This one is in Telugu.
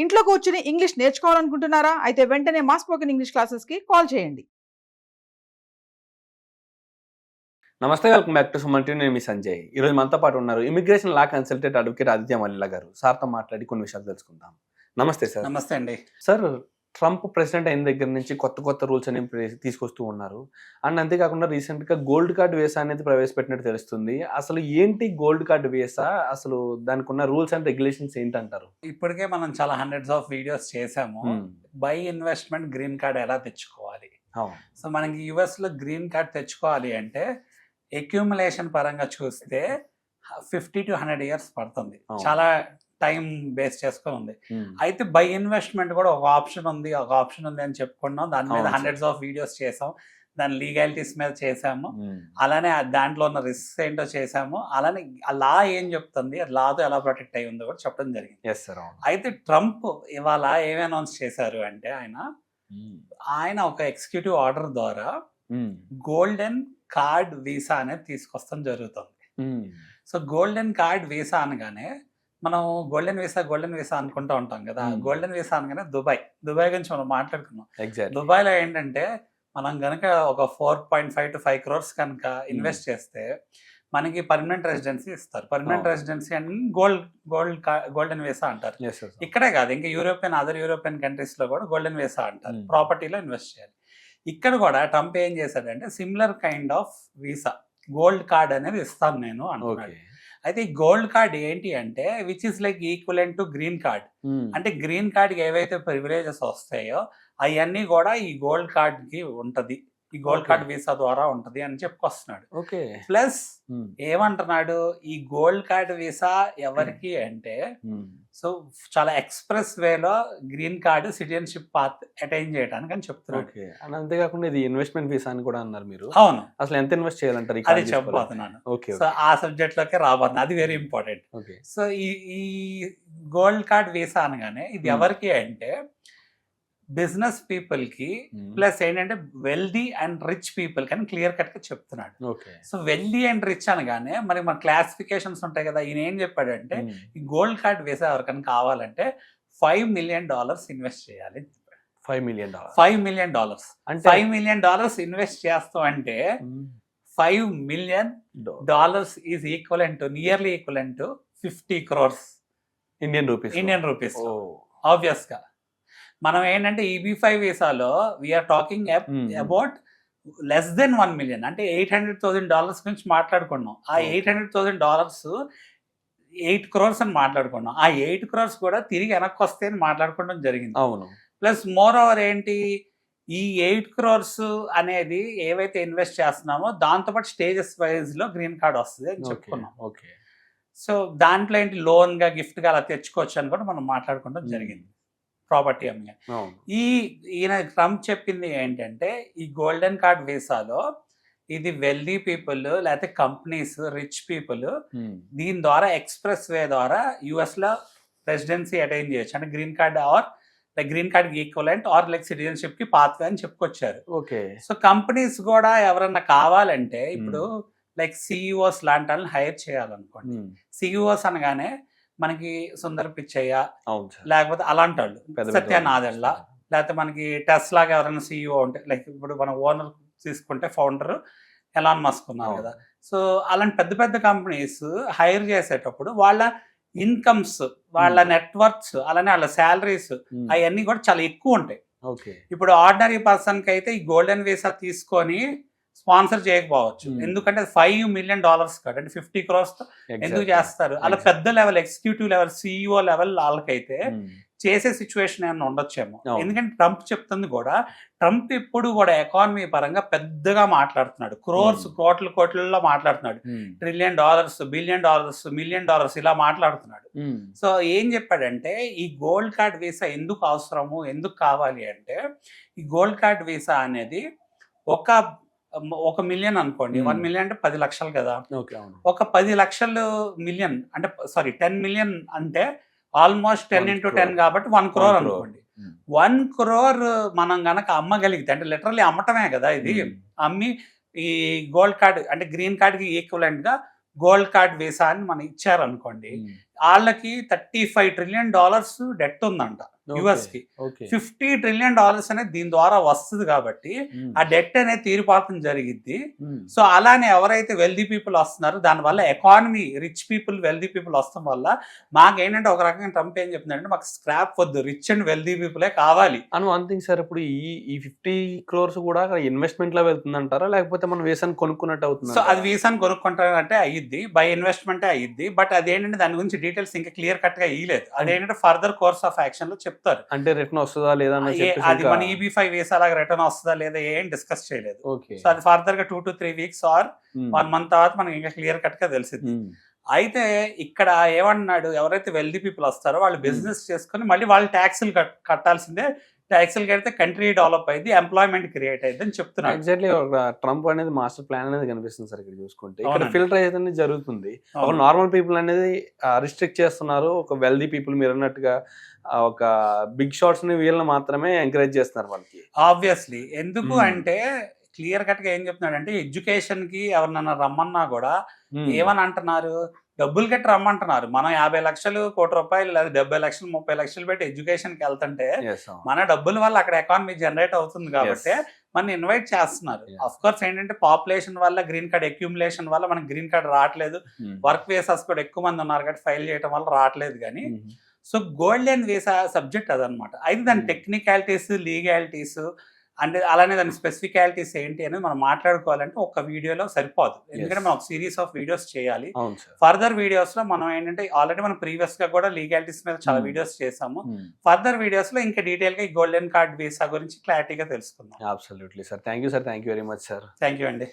ఇంట్లో కూర్చుని ఇంగ్లీష్ నేర్చుకోవాలనుకుంటున్నారా? అయితే వెంటనే మా స్పోకెన్ ఇంగ్లీష్ క్లాసెస్‌కి కాల్ చేయండి. నమస్తే, welcome back to Suman TV. నేను మీ సంజయ్. ఈరోజు మనతో పాటు ఉన్నారు immigration law consultant advocate Aditya Mallila గారు. సార్తో మాట్లాడి కొన్ని విషయాలు తెలుసుకుందాం. నమస్తే సార్. నమస్తే అండి. సార్, ట్రంప్ ప్రెసిడెంట్ అయిన దగ్గర నుంచి కొత్త రూల్స్ అనేవి తీసుకొస్తూ ఉన్నారు. అండ్ అంతేకాకుండా రీసెంట్గా గోల్డ్ కార్డ్ వీసా అనేది ప్రవేశపెట్టినట్టు తెలుస్తుంది. అసలు ఏంటి గోల్డ్ కార్డ్ వీసా? అసలు దానికి ఉన్న రూల్స్ అండ్ రెగ్యులేషన్స్ ఏంటంటారు? ఇప్పటికే మనం చాలా హండ్రెడ్స్ ఆఫ్ వీడియోస్ చేసాము. బై ఇన్వెస్ట్మెంట్ గ్రీన్ కార్డ్ ఎలా తెచ్చుకోవాలి. సో మనకి యుఎస్ లో గ్రీన్ కార్డ్ తెచ్చుకోవాలి అంటే అక్యూములేషన్ పరంగా చూస్తే 50 to 100 years పడుతుంది. చాలా టైం బేస్ చేసుకొని ఉంది. అయితే బై ఇన్వెస్ట్మెంట్ కూడా ఒక ఆప్షన్ ఉంది అని చెప్పుకున్నాం. దాని మీద హండ్రెడ్స్ ఆఫ్ వీడియోస్ చేసాం. దాని లీగాలిటీస్ మీద చేసాము. అలానే దాంట్లో ఉన్న రిస్క్ ఏంటో చేసాము. అలానే ఆ లా ఏం చెప్తుంది, లాతో ఎలా ప్రొటెక్ట్ అయ్యి ఉందో కూడా చెప్పడం జరిగింది. అయితే ట్రంప్ ఇవాళ ఏమి అనౌన్స్ చేశారు అంటే ఆయన ఒక ఎగ్జిక్యూటివ్ ఆర్డర్ ద్వారా గోల్డెన్ కార్డ్ వీసా అనేది తీసుకొస్తాం జరుగుతుంది. సో గోల్డెన్ కార్డ్ వీసా అనగానే మనం గోల్డెన్ వీసా అనుకుంటూ ఉంటాం కదా. గోల్డెన్ వీసా అనగానే దుబాయ్ గురించి మనం మాట్లాడుకున్నాం. దుబాయ్లో ఏంటంటే మనం కనుక ఒక 4.5 to 5 crores కనుక ఇన్వెస్ట్ చేస్తే మనకి పర్మనెంట్ రెసిడెన్సీ ఇస్తారు. పర్మనెంట్ రెసిడెన్సీ అని గోల్డెన్ వీసా అంటారు. ఇక్కడే కాదు, ఇంకా అదర్ యూరోపియన్ కంట్రీస్ లో కూడా గోల్డెన్ వీసా అంటారు. ప్రాపర్టీలో ఇన్వెస్ట్ చేయాలి. ఇక్కడ కూడా ట్రంప్ ఏం చేశాడంటే similar kind of visa gold card అనేది ఇస్తాను నేను అంటున్నాడు. అయితే ఈ గోల్డ్ కార్డ్ ఏంటి అంటే which is like equivalent to green card. అంటే గ్రీన్ కార్డ్ కి ఏవైతే ప్రివిలేజెస్ వస్తాయో అవన్నీ కూడా ఈ గోల్డ్ కార్డ్ కి ఉంటది. ఈ గోల్డ్ కార్డ్ వీసా ద్వారా ఉంటది అని చెప్పుకొస్తున్నాడు. ప్లస్ ఏమంటున్నాడు, ఈ గోల్డ్ కార్డ్ వీసా ఎవరికి అంటే సో చాలా ఎక్స్ప్రెస్ వేలో green card citizenship path attain చేయడానికి అని చెప్తున్నాడు. అంతేకాకుండా ఇది ఇన్వెస్ట్మెంట్ వీసా అని కూడా అన్నారు మీరు. అవును, అసలు ఎంత ఇన్వెస్ట్ చేయాలంటారు? అది చెప్పబోతున్నాను. సో ఆ సబ్జెక్ట్ లోకి రాబోతుంది, అది వెరీ ఇంపార్టెంట్. సో ఈ గోల్డ్ కార్డ్ వీసా అనగానే ఇది ఎవరికి అంటే బిజినెస్ పీపుల్ కి ప్లస్ ఏంటంటే వెల్దీ అండ్ రిచ్ పీపుల్ కానీ క్లియర్ కట్ గా చెప్తున్నాడు. సో వెల్దీ అండ్ రిచ్ అనగానే మరి మన క్లాసిఫికేషన్స్ ఉంటాయి కదా. ఈయన ఏం చెప్పాడంటే ఈ గోల్డ్ కార్డ్ వీసా ఎవరికైనా కావాలంటే $5 million ఇన్వెస్ట్ చేయాలి. $5 million అంటే $5 million ఇన్వెస్ట్ చేస్తాం అంటే $5 million is nearly equivalent to 50 crores Indian rupees. Obvious గా మనం ఏంటంటే EB-5 వీసాలో we are talking about less than $1 million అంటే $800,000 గురించి మాట్లాడుకున్నాం. ఆ $800,000 8 crores అని మాట్లాడుకున్నాం. ఆ 8 crores కూడా తిరిగి వెనక్కి వస్తే అని మాట్లాడుకోవడం జరిగింది. అవును. ప్లస్ మోర్ ఓవర్ ఏంటి, ఈ 8 crores అనేది ఏవైతే ఇన్వెస్ట్ చేస్తున్నామో దాంతోపాటు స్టేజెస్ వైజ్ లో గ్రీన్ కార్డ్ వస్తుంది అని చెప్పుకున్నాం. సో దాంట్లో ఏంటి లోన్ గా గిఫ్ట్ గా అలా తెచ్చుకోవచ్చు అని కూడా మనం మాట్లాడుకోవడం జరిగింది. ప్రాపర్టీ అమ్మే ఈయన ట్రంప్ చెప్పింది ఏంటంటే ఈ గోల్డెన్ కార్డ్ వీసాలో ఇది వెల్దీ పీపుల్ లేకపోతే కంపెనీస్ రిచ్ పీపుల్ దీని ద్వారా ఎక్స్ప్రెస్ వే ద్వారా యుఎస్ లో రెసిడెన్సీ అటైన్ చేయొచ్చు. అంటే green card or like green card equivalent or like citizenship కి పాత్వే అని చెప్పుకొచ్చారు. సో కంపెనీస్ కూడా ఎవరన్నా కావాలంటే ఇప్పుడు లైక్ సిఇఓస్ లాంటి వాళ్ళని హైర్ చేయాలనుకోండి. సిఇఓస్ అనగానే మనకి సుందర్ పిచ్చయ్య లేకపోతే అలాంటి వాళ్ళు, సత్య నాదెళ్ళ, లేకపోతే మనకి టెస్లాగా ఎవరైనా సిఇఓ ఉంటే లైక్ ఇప్పుడు మన ఓనర్ తీసుకుంటే ఫౌండర్ ఎలాన్ మస్క్ ఉన్నారు కదా. సో అలాంటి పెద్ద పెద్ద కంపెనీస్ హైర్ చేసేటప్పుడు వాళ్ళ ఇన్కమ్స్, వాళ్ళ నెట్వర్క్స్, అలానే వాళ్ళ శాలరీస్ అవన్నీ కూడా చాలా ఎక్కువ ఉంటాయి. ఇప్పుడు ఆర్డినరీ పర్సన్ కి అయితే ఈ గోల్డెన్ వీసా తీసుకొని స్పాన్సర్ చేయకపోవచ్చు. ఎందుకంటే $5 million కాదు అంటే 50 crores ఎందుకు చేస్తారు. అలా పెద్ద level executive level CEO level వాళ్ళకైతే చేసే సిచ్యువేషన్ ఏమైనా ఉండొచ్చేమో. ఎందుకంటే ట్రంప్ చెప్తుంది కూడా, ట్రంప్ ఎప్పుడు కూడా ఎకానమీ పరంగా పెద్దగా మాట్లాడుతున్నాడు. కోట్లలో మాట్లాడుతున్నాడు. $1 trillion, $1 billion, $1 million ఇలా మాట్లాడుతున్నాడు. సో ఏం చెప్పాడంటే ఈ గోల్డ్ కార్డ్ వీసా ఎందుకు అవసరము, ఎందుకు కావాలి అంటే ఈ గోల్డ్ కార్డ్ వీసా అనేది ఒక మిలియన్ అనుకోండి, 1 million అంటే 10 లక్షలు కదా. ఒక 10 లక్షలు మిలియన్ అంటే 10 million అంటే ఆల్మోస్ట్ 10 into 10 కాబట్టి 1 crore అనుకోండి. 1 crore మనం గనక అమ్మగలిగితే అంటే లిటరల్లీ అమ్మటమే కదా ఇది. అమ్మి ఈ గోల్డ్ కార్డ్ అంటే గ్రీన్ కార్డ్ కి ఈక్వలెంట్ గా గోల్డ్ కార్డ్ వీసా అని మనం ఇచ్చారనుకోండి, వాళ్ళకి $35 trillion డెట్ ఉందంట యుఎస్ కి. $50 trillion అనేది దీని ద్వారా వస్తుంది కాబట్టి ఆ డెట్ అనేది తీరిపాతం జరిగిద్ది. సో అలానే ఎవరైతే వెల్దీ పీపుల్ వస్తున్నారో దానివల్ల economy rich people wealthy people వస్తాం వల్ల మాకేంటంటే ఒక రకంగా ట్రంప్ ఏం చెప్తున్నాడంటే మాకు స్క్రాప్ వద్దు, రిచ్ అండ్ వెల్దీ పీపులే కావాలి అని. వన్ థింగ్ సార్, ఇప్పుడు ఈ 50 crores కూడా ఇన్వెస్ట్మెంట్ లో వెళ్తుంది అంటారా, లేకపోతే మనం వేసాన్ని కొనుక్కున్నట్టు అవుతుంది? సో అది వీసాని కొనుక్కుంటారంటే అయ్యిద్ది, బై ఇన్వెస్ట్మెంటే అయ్యిద్ది. బట్ అదేంటంటే దాని గురించి డీటెయిల్స్ ఇంకా క్లియర్ కట్ గా ఇయ్యలేదు. అదేంటంటే ఫర్దర్ కోర్స్ ఆఫ్ యాక్షన్ లో చెప్తారు. అంటే రిటర్న్ వస్తుందా లేదా అది మన EB-5 వీసా లాగా రిటర్న్ వస్తుందా లేదా ఏం డిస్కస్ చేయలేదు. సో అది ఫర్దర్ గా 2 to 3 weeks ఆర్ 1 month తర్వాత మనకి ఇంకా క్లియర్ కట్ గా తెలిసింది. అయితే ఇక్కడ ఏమన్నాడు, ఎవరైతే వెల్దీ పీపుల్ వస్తారో వాళ్ళు బిజినెస్ చేసుకుని మళ్ళీ వాళ్ళు ట్యాక్సులు కట్టాల్సిందే. ట్యాక్సులు కడితే కంట్రీ డెవలప్ అయింది, ఎంప్లాయ్మెంట్ క్రియేట్ అయింది అని చెప్తున్నారు. ఎగ్జాక్ట్లీ ట్రంప్ అనేది మాస్టర్ ప్లాన్ అనేది కనిపిస్తుంది సార్ ఇక్కడ చూసుకుంటే. ఇక్కడ ఫిల్టర్ అనేది జరుగుతుంది. ఒక నార్మల్ పీపుల్ అనేది రిస్ట్రిక్ట్ చేస్తున్నారు, ఒక వెల్దీ పీపుల్ మీరు అన్నట్టుగా ఒక బిగ్ షాట్స్ ని వీళ్ళని మాత్రమే ఎంకరేజ్ చేస్తున్నారు వాళ్ళకి. ఆబ్వియస్లీ ఎందుకు అంటే క్లియర్ కట్ గా ఏం చెప్తున్నాడు అంటే ఎడ్యుకేషన్ కి ఎవరినన్నా రమ్మన్నా కూడా ఏమని అంటున్నారు, డబ్బులు కట్టి రమ్మంటున్నారు. మనం 50 లక్షలు, ₹1 కోటి లేదా 70 లక్షలు 30 లక్షలు పెట్టి ఎడ్యుకేషన్ కి వెళ్తుంటే మన డబ్బుల వల్ల అక్కడ ఎకానమీ జనరేట్ అవుతుంది కాబట్టి మన ఇన్వైట్ చేస్తున్నారు. అఫ్ కోర్స్ ఏంటంటే పాపులేషన్ వల్ల గ్రీన్ కార్డ్ అక్యూములేషన్ వల్ల మనకి గ్రీన్ కార్డ్ రావట్లేదు. వర్క్ వీసాస్ కూడా ఎక్కువ మంది ఉన్నారు కాబట్టి ఫైల్ చేయడం వల్ల రావట్లేదు. కానీ సో గోల్డెన్ వీసా సబ్జెక్ట్ అదనమాట. అయితే దాని టెక్నికాలిటీస్, లీగాలిటీస్ అంటే అలానే దాని స్పెసిఫికాలిటీస్ ఏంటి అనేది మనం మాట్లాడుకోవాలంటే ఒక వీడియోలో సరిపోదు. ఎందుకంటే మనం ఒక సిరీస్ ఆఫ్ వీడియోస్ చేయాలి. ఫర్దర్ వీడియోస్ లో మనం ఏంటంటే ఆల్రెడీ మనం ప్రీవియస్ గా కూడా లీగాలిటీస్ మీద చాలా వీడియోస్ చేసాము. ఫర్దర్ వీడియోస్ లో ఇంకా డీటెయిల్ గా ఈ గోల్డెన్ కార్డ్ వీసా గురించి క్లారిటీగా తెలుసుకుందాం. Absolutely sir. Thank you very much sir. Thank you అండి.